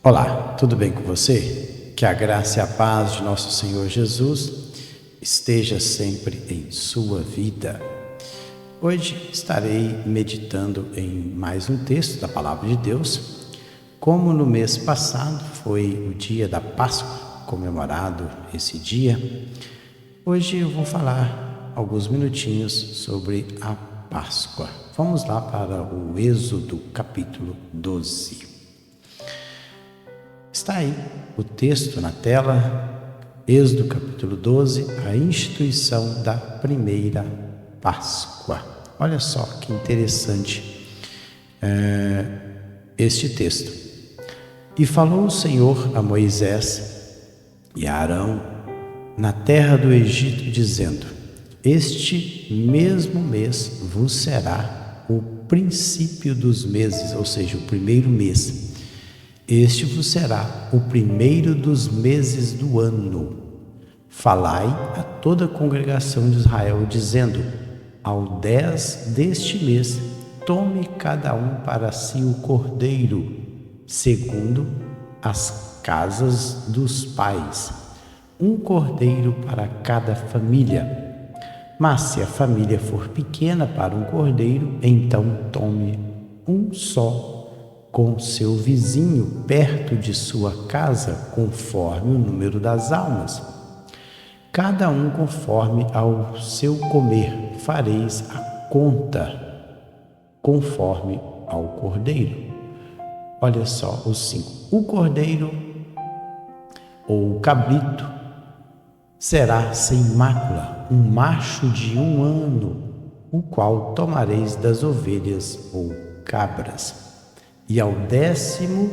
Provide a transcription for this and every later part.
Olá, tudo bem com você? Que a graça e a paz de nosso Senhor Jesus esteja sempre em sua vida. Hoje estarei meditando em mais um texto da Palavra de Deus. Como no mês passado foi o dia da Páscoa, comemorado esse dia, hoje eu vou falar alguns minutinhos sobre a Páscoa. Vamos lá para o Êxodo capítulo 12. Está aí o texto na tela, Êxodo capítulo 12, a instituição da primeira Páscoa. Olha só que interessante este texto. E falou o Senhor a Moisés e a Arão na terra do Egito, dizendo: este mesmo mês vos será o princípio dos meses, ou seja, o primeiro mês. Este vos será o primeiro dos meses do ano. Falai a toda a congregação de Israel, dizendo: ao 10 deste mês, tome cada um para si o cordeiro, segundo as casas dos pais, um cordeiro para cada família. Mas se a família for pequena para um cordeiro, então tome um só com seu vizinho perto de sua casa, conforme o número das almas. Cada um conforme ao seu comer, fareis a conta, conforme ao cordeiro. Olha só os 5. O cordeiro ou cabrito será sem mácula, um macho de 1 ano, o qual tomareis das ovelhas ou cabras. E ao 10º,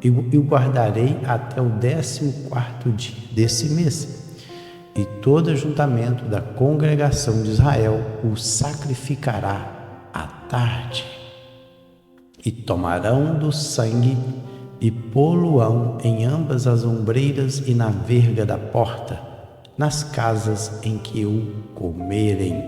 eu guardarei até o 14º dia desse mês. E todo ajuntamento da congregação de Israel o sacrificará à tarde. E tomarão do sangue e pô-lo-ão em ambas as ombreiras e na verga da porta, nas casas em que o comerem.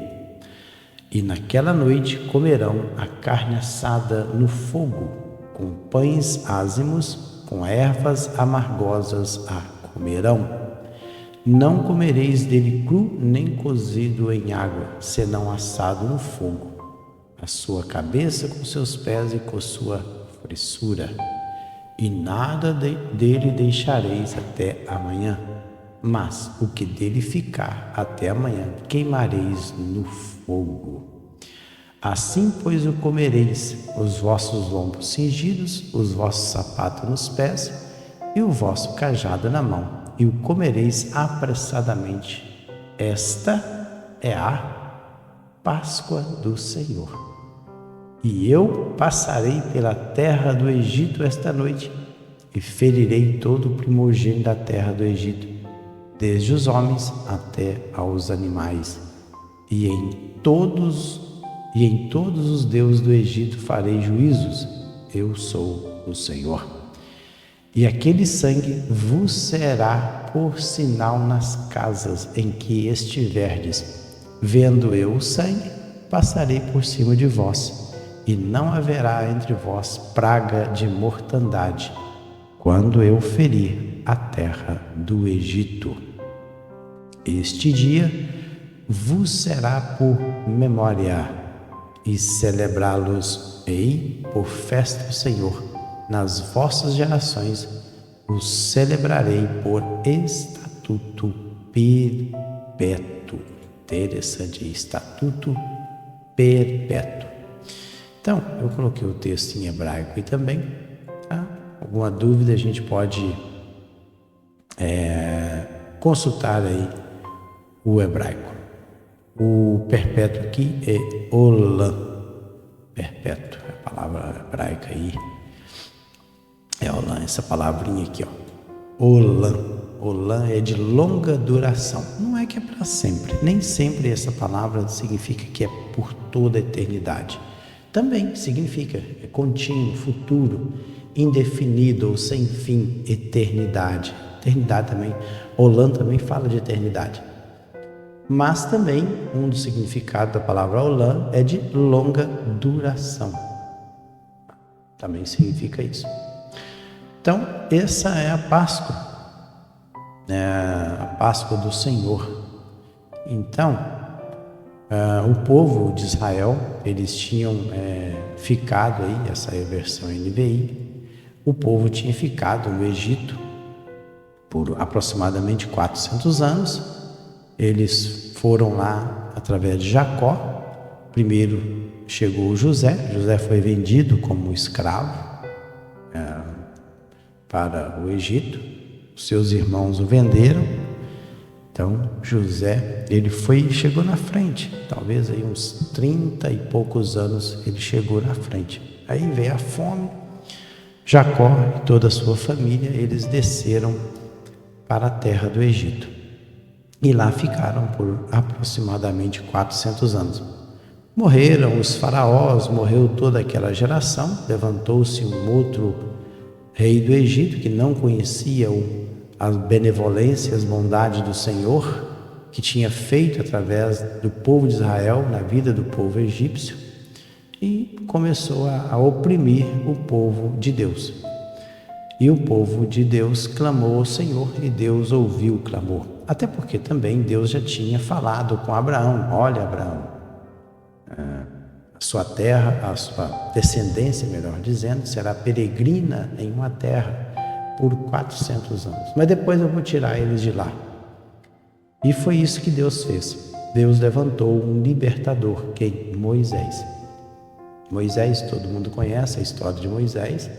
E naquela noite comerão a carne assada no fogo, com pães ázimos, com ervas amargosas a comerão. Não comereis dele cru nem cozido em água, senão assado no fogo, a sua cabeça com seus pés e com sua fressura. E nada dele deixareis até amanhã, mas o que dele ficar até amanhã queimareis no fogo. Assim, pois, o comereis, os vossos lombos cingidos, os vossos sapatos nos pés e o vosso cajado na mão, e o comereis apressadamente. Esta é a Páscoa do Senhor. E eu passarei pela terra do Egito esta noite, e ferirei todo o primogênito da terra do Egito, desde os homens até aos animais, e em todos os deuses do Egito farei juízos. Eu sou o Senhor. E aquele sangue vos será por sinal nas casas em que estiverdes. Vendo eu o sangue, passarei por cima de vós, e não haverá entre vós praga de mortandade, quando eu ferir a terra do Egito. Este dia vos será por memória, e celebrá-los-ei por festa do Senhor. Nas vossas gerações os celebrarei por estatuto perpétuo. Interessante, estatuto perpétuo. Então, eu coloquei o texto em hebraico aí também. Tá? Alguma dúvida a gente pode consultar aí o hebraico. O perpétuo aqui é olam, perpétuo, a palavra hebraica aí é olam, essa palavrinha aqui, ó, olam. Olam é de longa duração, não é que é para sempre, nem sempre essa palavra significa que é por toda a eternidade. Também significa contínuo, futuro, indefinido ou sem fim, eternidade. Eternidade também, olam também fala de eternidade. Mas também, um dos significados da palavra olam é de longa duração. Também significa isso. Então, essa é a Páscoa, a Páscoa do Senhor. Então, o povo de Israel, eles tinham ficado aí, essa é a versão NVI, o povo tinha ficado no Egito por aproximadamente 400 anos. Eles foram lá através de Jacó. Primeiro chegou José. José foi vendido como escravo para o Egito. Seus irmãos o venderam. Então José, ele chegou na frente. Talvez aí uns 30 e poucos anos ele chegou na frente. Aí veio a fome. Jacó e toda a sua família, eles desceram para a terra do Egito. E lá ficaram por aproximadamente 400 anos. Morreram os faraós, morreu toda aquela geração. Levantou-se um outro rei do Egito que não conhecia a benevolência e as bondades do Senhor, que tinha feito através do povo de Israel na vida do povo egípcio, e começou a oprimir o povo de Deus. E o povo de Deus clamou ao Senhor, e Deus ouviu o clamor. Até porque também Deus já tinha falado com Abraão: olha, Abraão, a sua terra, a sua descendência, melhor dizendo, será peregrina em uma terra por 400 anos. Mas depois eu vou tirar eles de lá. E foi isso que Deus fez. Deus levantou um libertador, quem? Moisés. Moisés, todo mundo conhece a história de Moisés.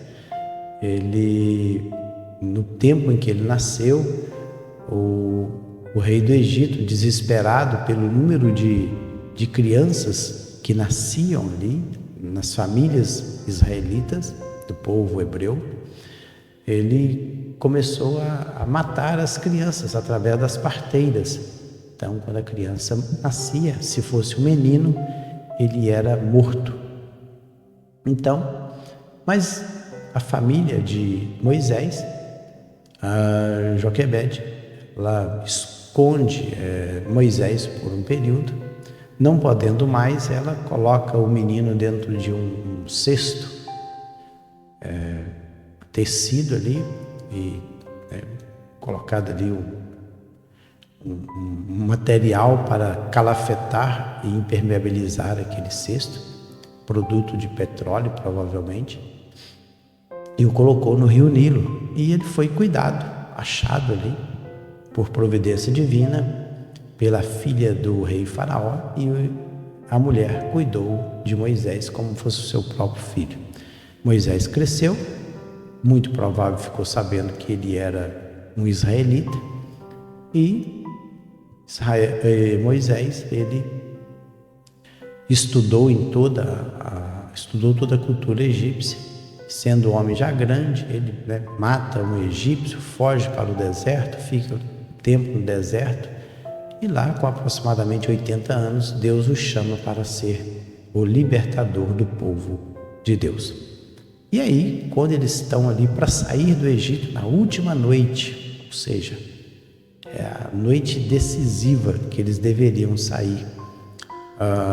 Ele, no tempo em que ele nasceu, o rei do Egito, desesperado pelo número de crianças que nasciam ali, nas famílias israelitas, do povo hebreu, ele começou a matar as crianças através das parteiras. Então, quando a criança nascia, se fosse um menino, ele era morto. Então, mas a família de Moisés, a Joquebede, ela esconde Moisés por um período. Não podendo mais, ela coloca o menino dentro de um cesto, tecido ali, e colocado ali um material para calafetar e impermeabilizar aquele cesto, produto de petróleo provavelmente, e o colocou no rio Nilo. E ele foi cuidado, achado ali por providência divina pela filha do rei Faraó, e a mulher cuidou de Moisés como fosse o seu próprio filho. Moisés cresceu, muito provável ficou sabendo que ele era um israelita, e Moisés, ele estudou toda a cultura egípcia. Sendo homem já grande, ele mata um egípcio, foge para o deserto, fica um tempo no deserto, e lá, com aproximadamente 80 anos, Deus o chama para ser o libertador do povo de Deus. E aí, quando eles estão ali para sair do Egito, na última noite, ou seja, é a noite decisiva que eles deveriam sair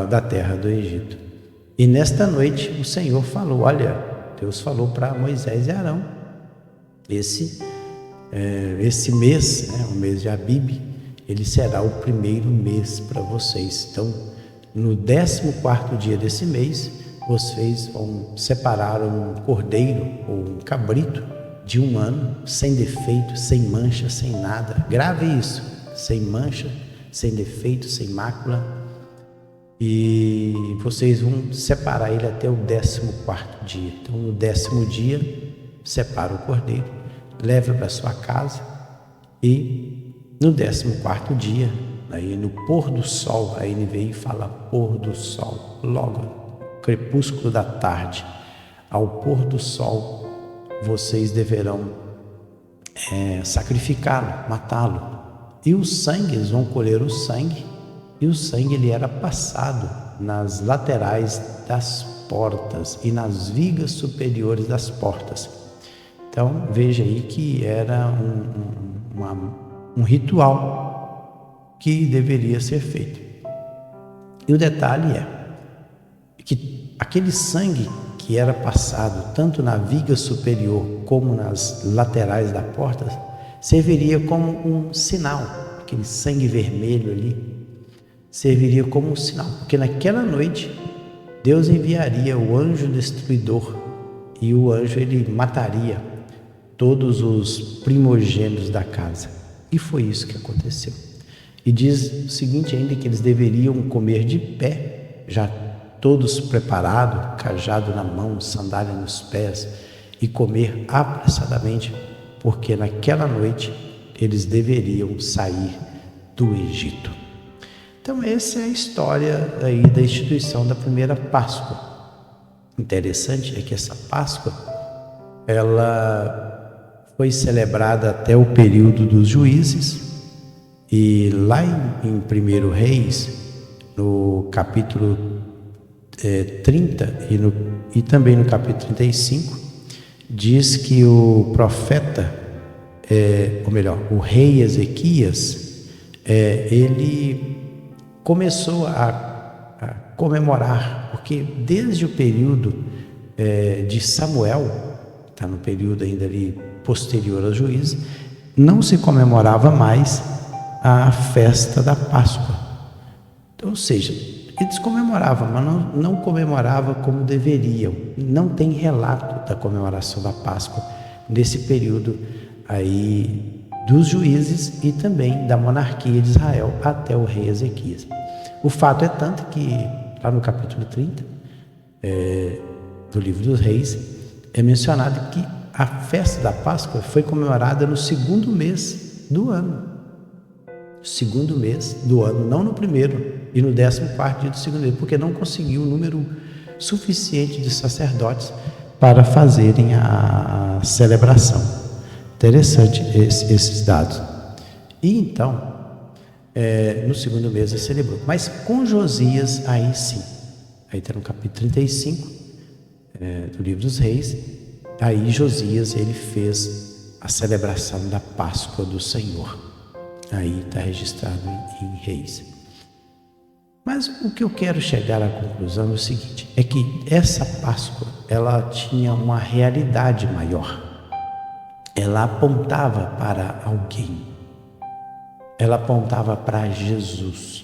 da terra do Egito. E nesta noite o Senhor falou, Deus falou para Moisés e Arão: esse mês, o mês de Abib, ele será o primeiro mês para vocês. Então, no 14º dia desse mês, vocês vão separar um cordeiro ou um cabrito de 1 ano, sem defeito, sem mancha, sem nada. Grave isso: sem mancha, sem defeito, sem mácula. E vocês vão separar ele até o 14º dia. Então, no 10º dia, separa o cordeiro, leva para sua casa, e no 14º dia, aí no pôr do sol, a NVI fala pôr do sol, logo crepúsculo da tarde, ao pôr do sol, vocês deverão sacrificá-lo, matá-lo. E o sangue, eles vão colher o sangue, e o sangue ele era passado nas laterais das portas e nas vigas superiores das portas. Então veja aí que era um ritual que deveria ser feito. E o detalhe é que aquele sangue que era passado tanto na viga superior como nas laterais da porta serviria como um sinal. Aquele sangue vermelho ali serviria como um sinal, porque naquela noite Deus enviaria o anjo destruidor, e o anjo ele mataria todos os primogênitos da casa. E foi isso que aconteceu. E diz o seguinte ainda, que eles deveriam comer de pé, já todos preparados, cajado na mão, sandália nos pés, e comer apressadamente, porque naquela noite eles deveriam sair do Egito. Então essa é a história aí da instituição da primeira Páscoa. Interessante é que essa Páscoa, ela foi celebrada até o período dos juízes, e lá em 1 Reis, no capítulo 30 e também no capítulo 35, diz que o profeta, ou melhor, o rei Ezequias, ele começou a comemorar, porque desde o período de Samuel, está no período ainda ali posterior aos juízes, não se comemorava mais a festa da Páscoa. Então, ou seja, eles comemoravam, mas não comemoravam como deveriam. Não tem relato da comemoração da Páscoa nesse período aí dos juízes e também da monarquia de Israel até o rei Ezequias. O fato é tanto que lá no capítulo 30 do livro dos Reis é mencionado que a festa da Páscoa foi comemorada no segundo mês do ano. Segundo mês do ano, não no primeiro e no 14º dia do segundo mês, porque não conseguiu o número suficiente de sacerdotes para fazerem a celebração. Interessante esses dados. E então, no segundo mês ele celebrou, mas com Josias aí sim, aí está no capítulo 35 do livro dos Reis. Aí Josias ele fez a celebração da Páscoa do Senhor. Aí está registrado em Reis. Mas o que eu quero chegar à conclusão é o seguinte, é que essa Páscoa, ela tinha uma realidade maior. Ela apontava para alguém. Ela apontava para Jesus.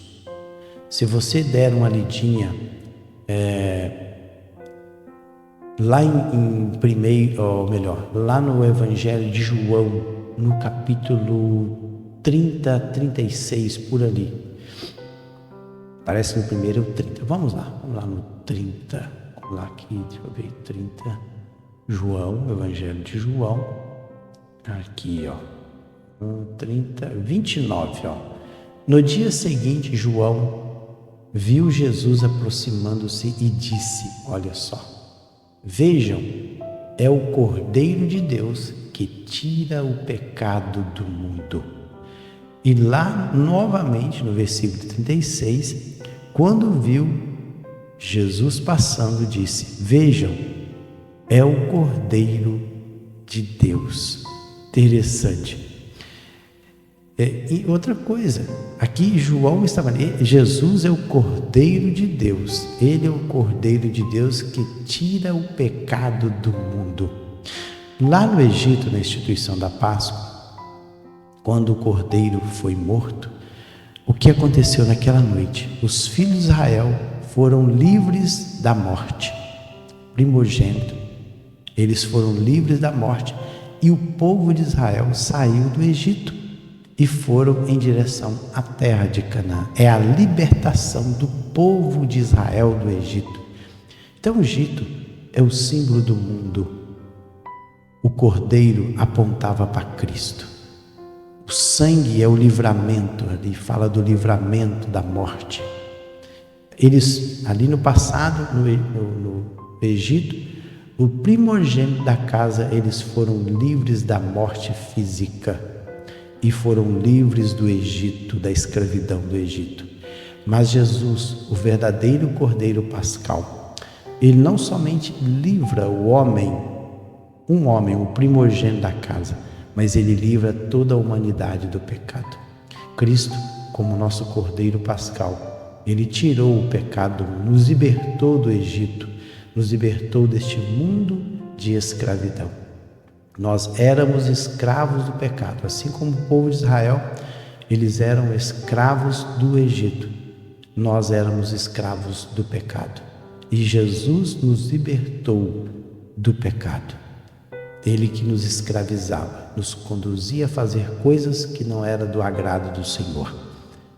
Se você der uma lidinha lá em primeiro, ou melhor, lá no Evangelho de João, no capítulo 30, 36, por ali. Parece que no primeiro 30. Vamos lá no 30. Vamos lá aqui, deixa eu ver, 30. João, Evangelho de João. Aqui, ó. 30, 29, ó. No dia seguinte, João viu Jesus aproximando-se e disse, olha só, vejam, é o Cordeiro de Deus que tira o pecado do mundo. E lá, novamente, no versículo 36, quando viu Jesus passando, disse, vejam, é o Cordeiro de Deus. Interessante. E outra coisa, aqui João estava, Jesus é o Cordeiro de Deus. Ele é o Cordeiro de Deus que tira o pecado do mundo. Lá no Egito, na instituição da Páscoa, quando o cordeiro foi morto, o que aconteceu naquela noite? Os filhos de Israel foram livres da morte. Primogênito, eles foram livres da morte e o povo de Israel saiu do Egito e foram em direção à terra de Canaã. É a libertação do povo de Israel do Egito. Então o Egito é o símbolo do mundo. O cordeiro apontava para Cristo. O sangue é o livramento, ali fala do livramento da morte. Eles, ali no passado, no Egito, o primogênito da casa, eles foram livres da morte física e foram livres do Egito, da escravidão do Egito. Mas Jesus, o verdadeiro Cordeiro Pascal, ele não somente livra o homem, o primogênito da casa, mas ele livra toda a humanidade do pecado. Cristo, como nosso Cordeiro Pascal, ele tirou o pecado, nos libertou do Egito, nos libertou deste mundo de escravidão. Nós éramos escravos do pecado, assim como o povo de Israel, eles eram escravos do Egito. Nós éramos escravos do pecado. E Jesus nos libertou do pecado. Ele que nos escravizava, nos conduzia a fazer coisas que não eram do agrado do Senhor.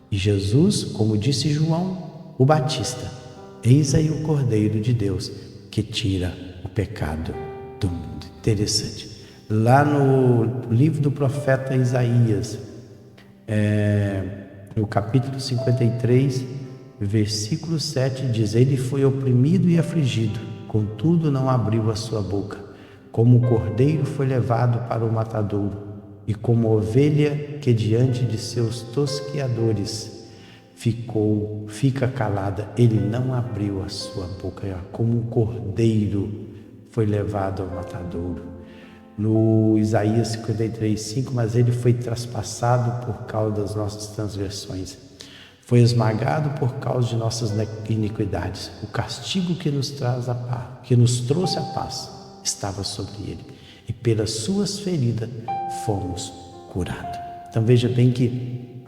E Jesus, como disse João, o Batista, eis aí o Cordeiro de Deus que tira o pecado do mundo. Interessante. Lá no livro do profeta Isaías, no capítulo 53, versículo 7, diz: ele foi oprimido e afligido, contudo não abriu a sua boca. Como o cordeiro foi levado para o matadouro, e como ovelha que diante de seus tosqueadores fica calada, ele não abriu a sua boca. Como um cordeiro foi levado ao matadouro. No Isaías 53:5, mas ele foi traspassado por causa das nossas transgressões, foi esmagado por causa de nossas iniquidades. O castigo que nos traz a paz, que nos trouxe a paz, estava sobre ele, e pelas suas feridas fomos curados. Então veja bem que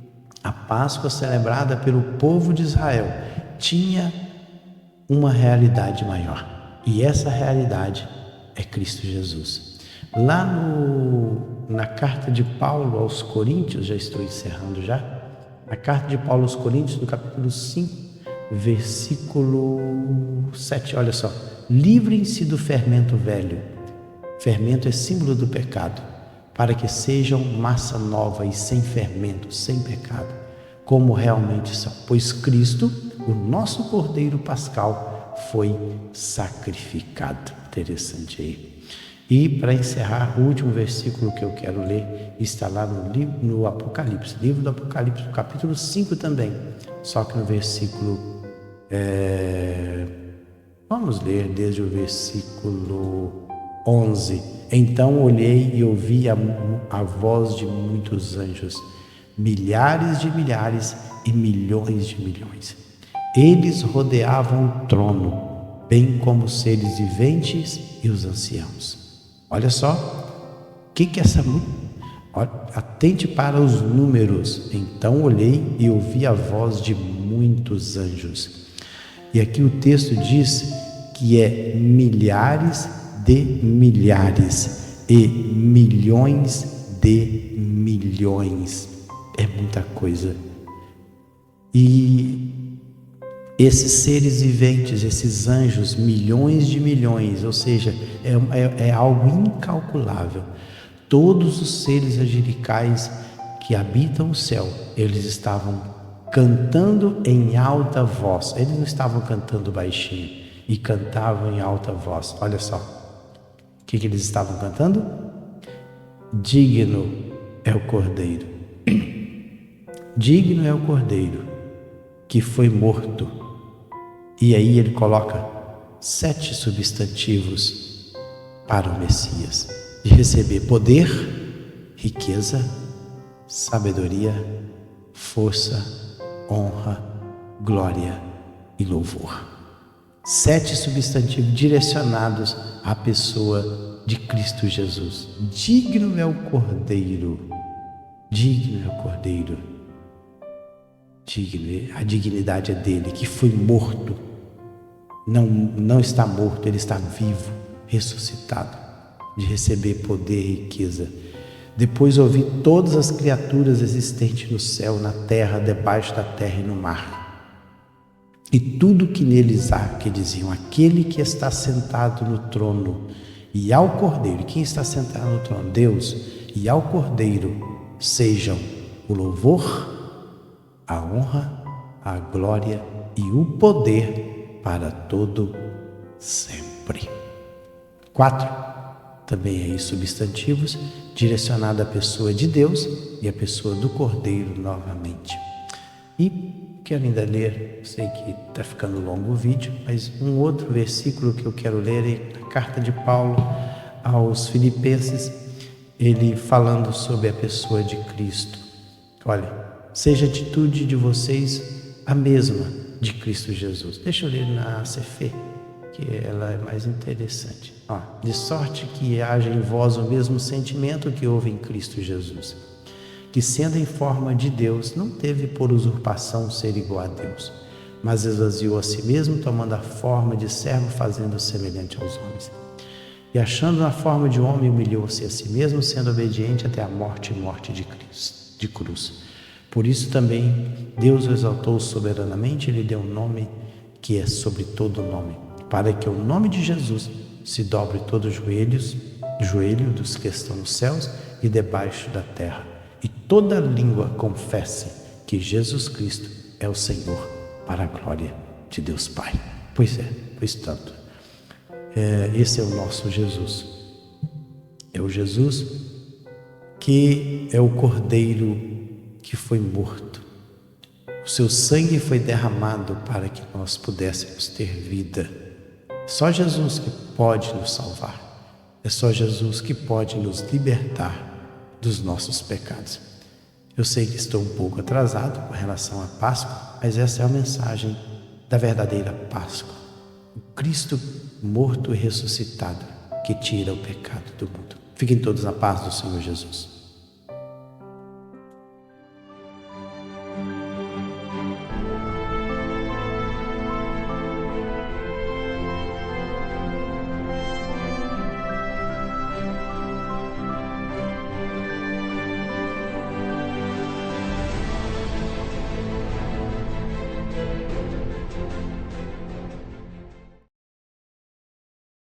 a Páscoa celebrada pelo povo de Israel tinha uma realidade maior, e essa realidade é Cristo Jesus. Lá na carta de Paulo aos Coríntios, já estou encerrando já, a carta de Paulo aos Coríntios, no capítulo 5, versículo 7, olha só: livrem-se do fermento velho. Fermento é símbolo do pecado, para que sejam massa nova e sem fermento, sem pecado, como realmente são. Pois Cristo, o nosso Cordeiro Pascal, foi sacrificado. Interessante aí. E para encerrar, o último versículo que eu quero ler está lá no Apocalipse, livro do Apocalipse, no capítulo 5 também, só que no versículo, vamos ler desde o versículo 11. Então olhei e ouvi a voz de muitos anjos, milhares de milhares e milhões de milhões. Eles rodeavam o trono, bem como os seres viventes e os anciãos. Olha só, o que essa... Atente para os números. Então olhei e ouvi a voz de muitos anjos. E aqui o texto diz que é milhares de milhares e milhões de milhões. É muita coisa. E esses seres viventes, esses anjos, milhões de milhões, ou seja, é algo incalculável. Todos os seres angelicais que habitam o céu, eles estavam cantando em alta voz. Eles não estavam cantando baixinho, e cantavam em alta voz. Olha só, o que eles estavam cantando? Digno é o Cordeiro. Digno é o Cordeiro que foi morto. E aí ele coloca 7 substantivos para o Messias, de receber poder, riqueza, sabedoria, força, honra, glória e louvor. 7 substantivos direcionados à pessoa de Cristo Jesus. Digno é o Cordeiro, digno é o Cordeiro. A dignidade é dele, que foi morto. Não está morto, ele está vivo, ressuscitado, de receber poder e riqueza. Depois ouvi todas as criaturas existentes no céu, na terra, debaixo da terra e no mar, e tudo que neles há, que diziam: aquele que está sentado no trono e ao Cordeiro. Quem está sentado no trono? Deus. E ao Cordeiro sejam o louvor, a honra, a glória e o poder para todo sempre. 4, também aí substantivos, direcionado à pessoa de Deus e à pessoa do Cordeiro novamente. E quero ainda ler, sei que está ficando longo o vídeo, mas um outro versículo que eu quero ler é a carta de Paulo aos Filipenses, ele falando sobre a pessoa de Cristo. Olha, seja a atitude de vocês a mesma de Cristo Jesus. Deixa eu ler na ACF, que ela é mais interessante. De sorte que haja em vós o mesmo sentimento que houve em Cristo Jesus, que sendo em forma de Deus, não teve por usurpação ser igual a Deus, mas esvaziou a si mesmo, tomando a forma de servo, fazendo semelhante aos homens. E achando na forma de homem, humilhou-se a si mesmo, sendo obediente até a morte e morte de cruz. Por isso também Deus o exaltou soberanamente e lhe deu um nome que é sobre todo nome, para que o nome de Jesus se dobre todo o joelho dos que estão nos céus e debaixo da terra, e toda língua confesse que Jesus Cristo é o Senhor, para a glória de Deus Pai. Pois tanto. Esse é o nosso Jesus. É o Jesus que é o Cordeiro que foi morto. O seu sangue foi derramado para que nós pudéssemos ter vida. Só Jesus que pode nos salvar. É só Jesus que pode nos libertar dos nossos pecados. Eu sei que estou um pouco atrasado com relação à Páscoa, mas essa é a mensagem da verdadeira Páscoa. O Cristo morto e ressuscitado que tira o pecado do mundo. Fiquem todos na paz do Senhor Jesus.